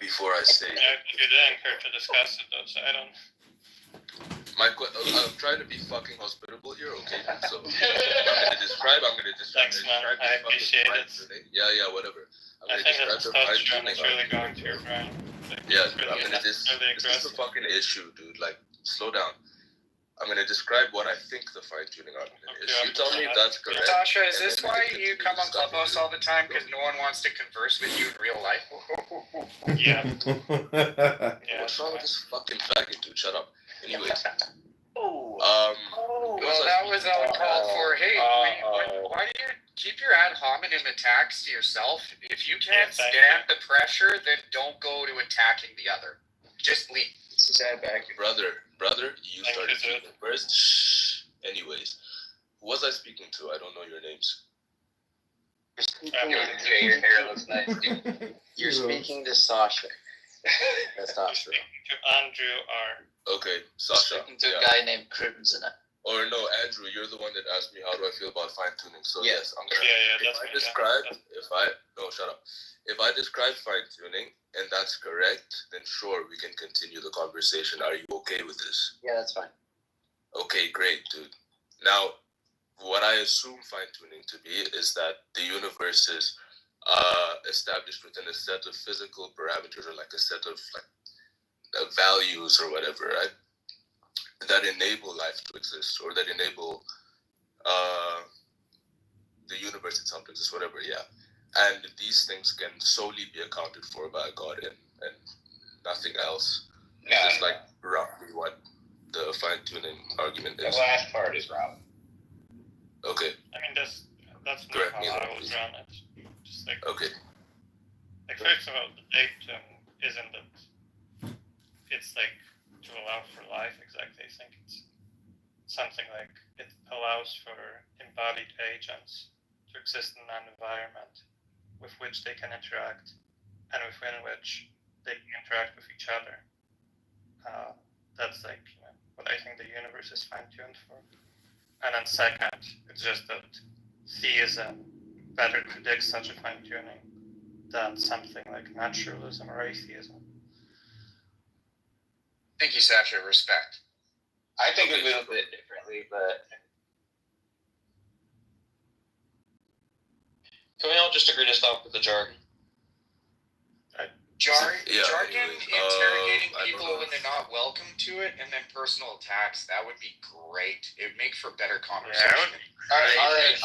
Before I say. Yeah, if you didn't care to discuss it, though, so I don't. I'm trying to be fucking hospitable here, okay? So I'm gonna describe. Thanks, man. I appreciate it. Yeah, whatever. I think that testosterone is really going to your brain. Like, yeah, really I'm gonna this is a fucking issue, dude. Like, slow down. I'm gonna describe what I think the fine-tuning argument is. You tell me if that's correct. Sasha, is this why you come on Clubhouse all the time? Because no one wants to converse with you in real life? Yeah. What's wrong with this fucking faggot, dude? Shut up. Anyways. Well, that was uncalled for. Hey, why do you keep your ad hominem attacks to yourself? If you can't stand the pressure, then don't go to attacking the other. Just leave. Stand back. Brother, you started speaking first. Shh. Anyways, who was I speaking to? I don't know your names. Your hair looks nice, dude. You're speaking to Sasha. Testosterone. To Andrew R. Okay, Sasha. Speaking to a guy named Crimson. Or no, Andrew, you're the one that asked me how do I feel about fine-tuning. So yes, I'm gonna. Shut up. If I describe fine-tuning and that's correct, then sure, we can continue the conversation. Are you okay with this? Yeah, that's fine. Okay, great, dude. Now, what I assume fine-tuning to be is that the universe is established within a set of physical parameters, or like a set of values or whatever, right? That enable life to exist, or that enable the universe itself to exist, whatever, yeah. And these things can solely be accounted for by God and nothing else. It's just like roughly what the fine-tuning argument is. The last part is wrong. Okay. I mean, that's correct me how I would run it. Just like, okay. Like, first of all, the datum isn't that it's like to allow for life exactly. I think it's something like it allows for embodied agents to exist in an environment with which they can interact and within which they can interact with each other. That's like what I think the universe is fine-tuned for. And then second, it's just that theism better predicts such a fine-tuning than something like naturalism or atheism. Thank you, Sasha. Respect. I think a little bit differently, but can we all just agree to stop with the jargon? Jargon anyways, interrogating people when they're not welcome to it, and then personal attacks, that would be great. It would make for better conversation. All right.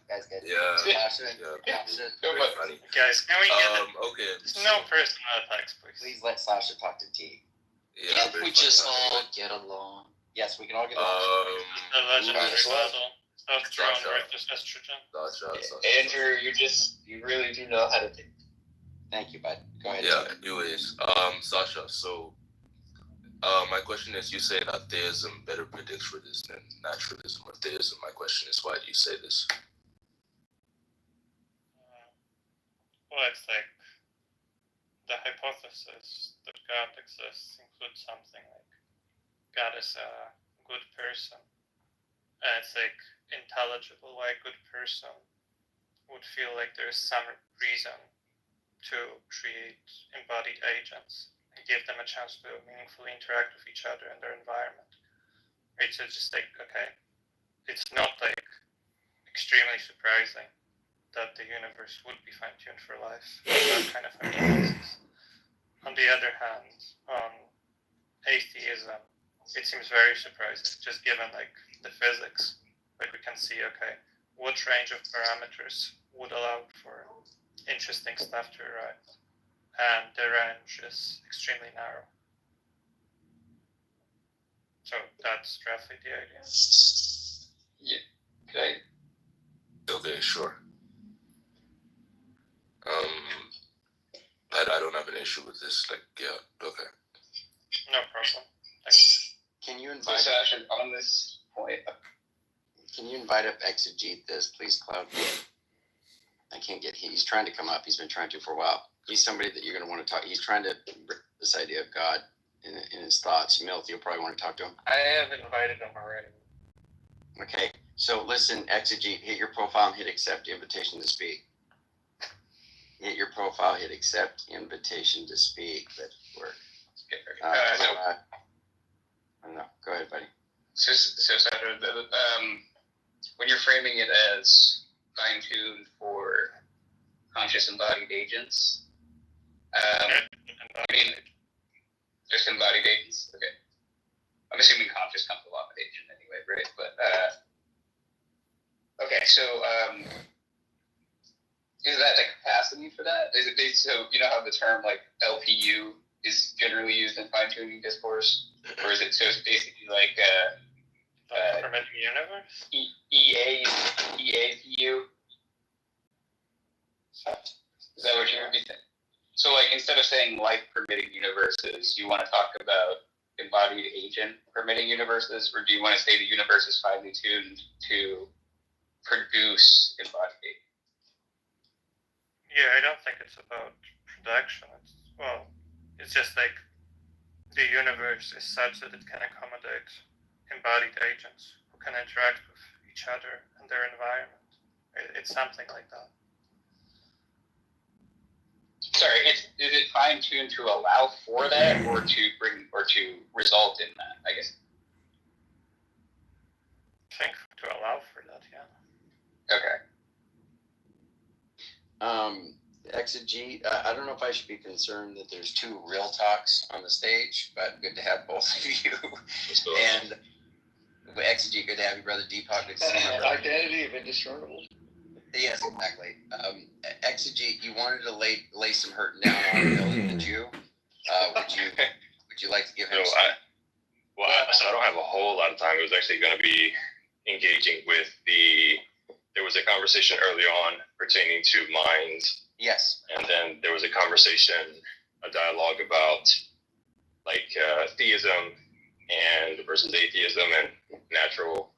Guys, good. Guys, can we get okay. No personal attacks, please. Please let Sasha talk to T. Yeah, we just all get along. Yes, we can all get along. The legendary battle. Testosterone versus estrogen. Andrew, you really do know how to think. Thank you, bud. Go ahead. Yeah, anyways, Sasha, so my question is, you say that theism better predicts for this than naturalism or theism. My question is, why do you say this? Well, it's like the hypothesis that God exists includes something like God is a good person. And it's like intelligible why a good person would feel like there's some reason to create embodied agents and give them a chance to meaningfully interact with each other and their environment. Right? So it's just like, okay, it's not like extremely surprising that the universe would be fine-tuned for life. That kind of hypothesis. On the other hand, atheism, it seems very surprising, just given like the physics. Like we can see, okay, what range of parameters would allow for interesting stuff to arrive, and the range is extremely narrow. So that's roughly the idea. Yeah. Okay. Okay, sure. I don't have an issue with this. Like, yeah, okay. No problem. Thanks. Can you invite Sasha on this point? Can you invite up Exegete this, please, Cloud? I can't get. He's trying to come up. He's been trying to for a while. He's somebody that you're going to want to talk. He's trying to bring this idea of God in his thoughts. Milth, you'll probably want to talk to him. I have invited him already. Okay, so listen, Exegete, hit your profile and hit accept invitation to speak. Hit your profile, hit accept invitation to speak. That work. I don't know. Go ahead, buddy. So Sandra, when you're framing it as fine-tuned for conscious embodied agents, I mean, just embodied agents. Okay. I'm assuming conscious comes along with agent anyway, right? But okay, so is that the capacity for that? Is it based, so you know how the term like LPU is generally used in fine-tuning discourse, or is it just basically like permitting universe? EAPU? Is that what you would be saying? So like instead of saying life permitting universes, you want to talk about embodied agent permitting universes, or do you want to say the universe is finely tuned to produce embodied agent? Yeah, I don't think it's about production. It's just like the universe is such that it can accommodate embodied agents who can interact with each other and their environment. It's something like that. Sorry, is it fine tuned to allow for that, or to result in that? I guess. I think to allow for that, yeah. Okay. Exegete, I don't know if I should be concerned that there's two real talks on the stage, but good to have both of you. And Exegete, good to have you, brother Deepak. Good to see you, brother. Identity of indiscernible. Yes, exactly. Exegete, you wanted to lay some hurt down on Billy the Jew. Would you like to give him some? So I don't have a whole lot of time. It was actually going to be engaging with there was a conversation early on pertaining to minds. Yes. And then there was a conversation, a dialogue about theism and versus atheism and natural.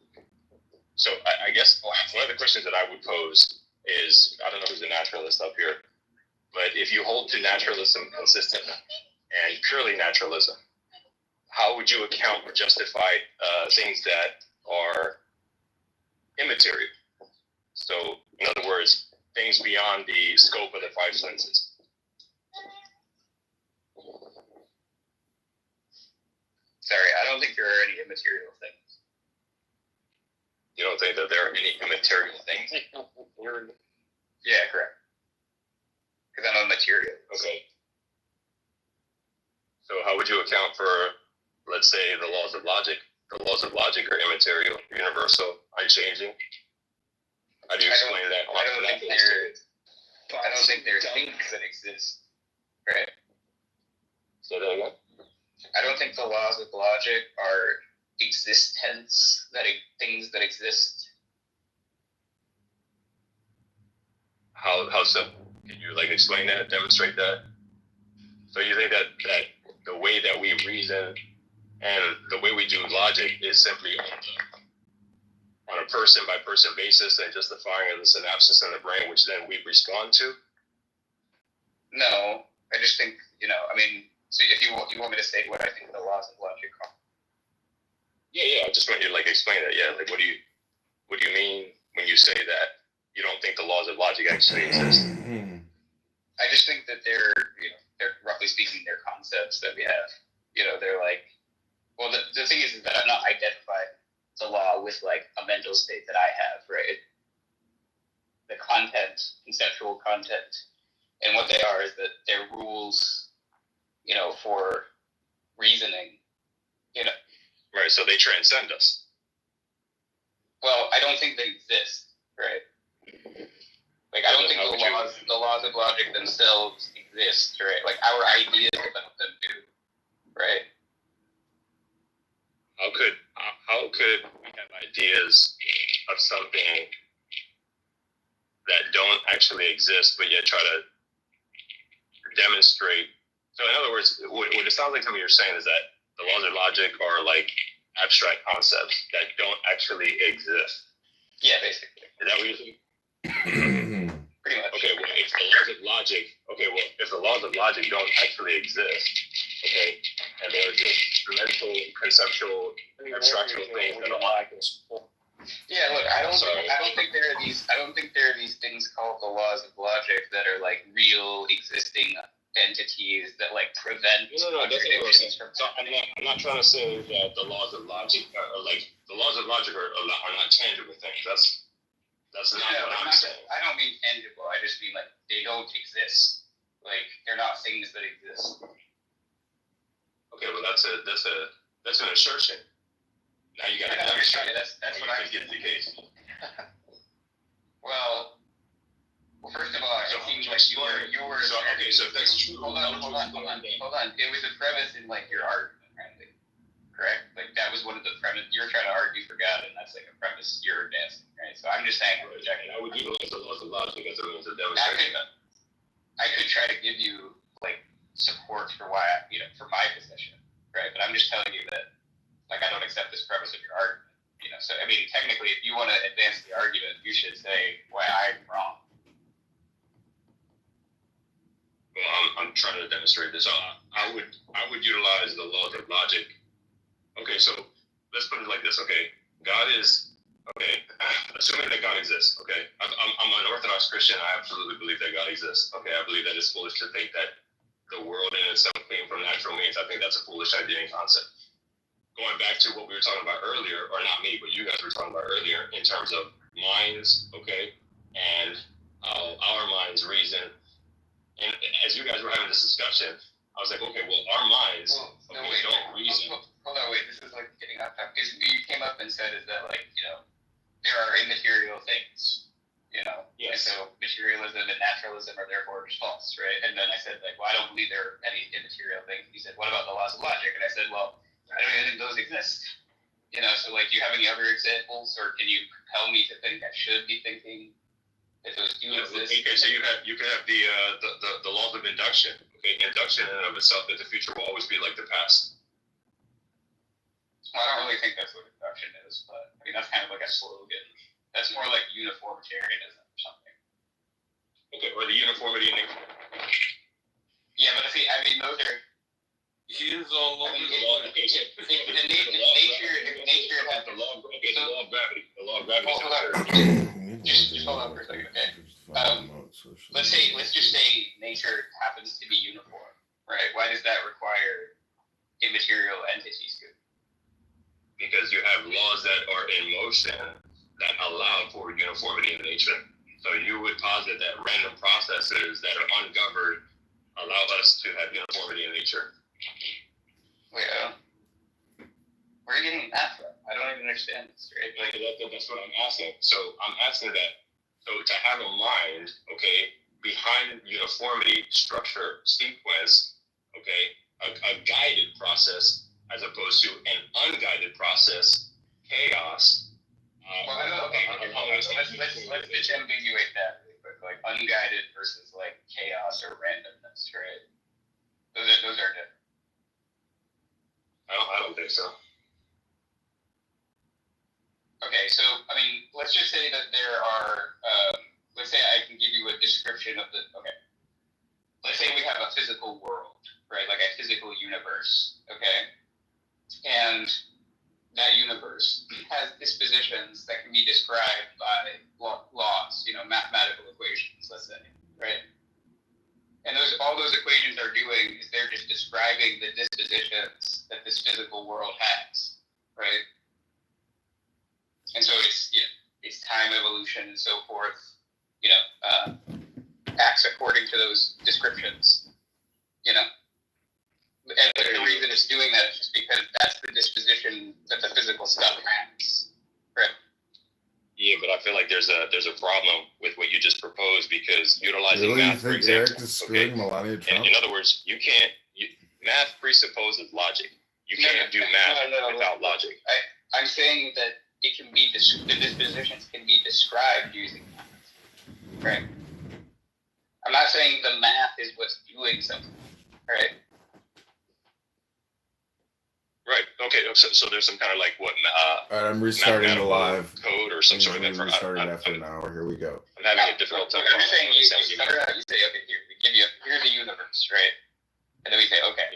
So I guess one of the questions that I would pose is, I don't know who's a naturalist up here, but if you hold to naturalism consistent and purely naturalism, how would you account or justify things that are immaterial? So, in other words, things beyond the scope of the five senses. Sorry, I don't think there are any immaterial things. You don't think that there are any immaterial things? Yeah, correct. Because I'm a material. Okay. So how would you account for, let's say, the laws of logic? The laws of logic are immaterial, universal, unchanging. How do you explain that? I don't think there are things that exist. Right. Say that again? I don't think the laws of logic are existence, things that exist. How so? Can you explain that, demonstrate that? So you think that the way that we reason and the way we do logic is simply on a person by person basis and just the firing of the synapses in the brain, which then we respond to? No, I just think, so if you want me to say what I think the laws of logic are. Yeah, I just want you to explain that. Yeah, what do you mean when you say that you don't think the laws of logic actually exist? I just think that they're roughly speaking, they're concepts that we have. They're the thing is that I'm not identifying the law with a mental state that I have, right? The content, conceptual content, and what they are is that they're rules, for reasoning, Right, so they transcend us. Well, I don't think they exist, right? I don't think the laws of logic themselves exist, right? Our ideas about them do, right? How could we have ideas of something that don't actually exist, but yet try to demonstrate? So in other words, what it sounds like to me you're saying is that the laws of logic are abstract concepts that don't actually exist. Yeah, basically. Is that what you're saying? Pretty much. Okay, well, if the laws of logic don't actually exist, okay, and they're abstractional things that are Yeah, look, I don't think there are these things called the laws of logic that are like real existing entities that like prevent contradictions from happening. I'm not trying to say that the laws of logic are like the laws of logic are not tangible things. That's not what I'm saying. I don't mean tangible. I just mean like they don't exist. Like they're not things that exist. Okay, well that's an assertion. Now you got to demonstrate. That's what I get the case. Well, first of all, it seems like you were. So okay, so if that's true, hold on. It was a premise in like your argument, right? Correct? Like that was one of the premise you were trying to argue for God, and that's like a premise you're advancing, right? So I'm just saying, I would utilize the laws of logic as a means of demonstrating that. I could try to give you like support for why for my position, right? But I'm just telling you that like I don't accept this premise of your argument. So I mean, technically, if you want to advance the argument, you should say why I'm wrong. Well, I'm trying to demonstrate this. I would utilize the laws of logic. Okay, so let's put it like this. Okay, God is assuming that God exists. Okay, I'm an Orthodox Christian. I absolutely believe that God exists. Okay, I believe that it's foolish to think that the world in itself came from natural means. I think that's a foolish idea and concept. Going back to what we were talking about earlier, or not me, but you guys were talking about earlier in terms of minds, okay, and our minds reason. And as you guys were having this discussion, I was like, okay, well, our minds don't reason. Hold on, wait. This is like getting off topic. Because you came up and said is that like there are immaterial things, Yes. And so materialism and naturalism are therefore just false, right? And then I said like, well, I don't believe there are any immaterial things. And you said, what about the laws of logic? And I said, well, I don't even think those exist. So like, do you have any other examples, or can you compel me to think I should be thinking that those do exist? Okay, so you can have the laws of induction. Okay, induction in and of itself that the future will always be like the past. Well, I don't really think that's what induction is, but I mean that's kind of like a slogan. That's more like uniformitarianism or something. Okay, or the uniformity in nature. Yeah, but see, I mean those are. He's all over the law. If nature had the law of gravity. The law of gravity. Just hold on for a second, okay? Let's just say nature happens to be uniform, right? Why does that require immaterial entities to? Because you have laws that are in motion that allow for uniformity in nature. So you would posit that random processes that are ungoverned allow us to have uniformity in nature. Wait, where are you getting that from? I don't even understand this, right? Like, that's what I'm asking. So I'm asking that. So to have a mind, okay, behind uniformity, structure, sequence, okay, a guided process as opposed to an unguided process, chaos. Let's disambiguate that really quick. Like unguided versus like chaos or randomness, right? Those are different. I don't think so. Okay, so I mean, let's just say that there are. Let's say I can give you a description of the. Okay. Let's say we have a physical world, right? Like a physical universe. Okay. And that universe has dispositions that can be described by laws, mathematical equations, let's say, right? And all those equations are doing is they're just describing the dispositions that this physical world has, right? And so it's time evolution and so forth, acts according to those descriptions, And the reason it's doing that is just because that's the disposition that the physical stuff has, right? Yeah, but I feel like there's a problem with what you just proposed because utilizing math, for example. In other words, math presupposes logic. You can't do math without logic. I'm saying that it can be the dispositions can be described using math, right? I'm not saying the math is what's doing something, right? Right. Okay. So there's some kind of like what? All right, I'm restarting the live code or some sort of information. Restarted after an hour. Here we go. I'm having a difficult time. I'm saying you start out. You say, okay, here's the universe, right? And then we say, okay,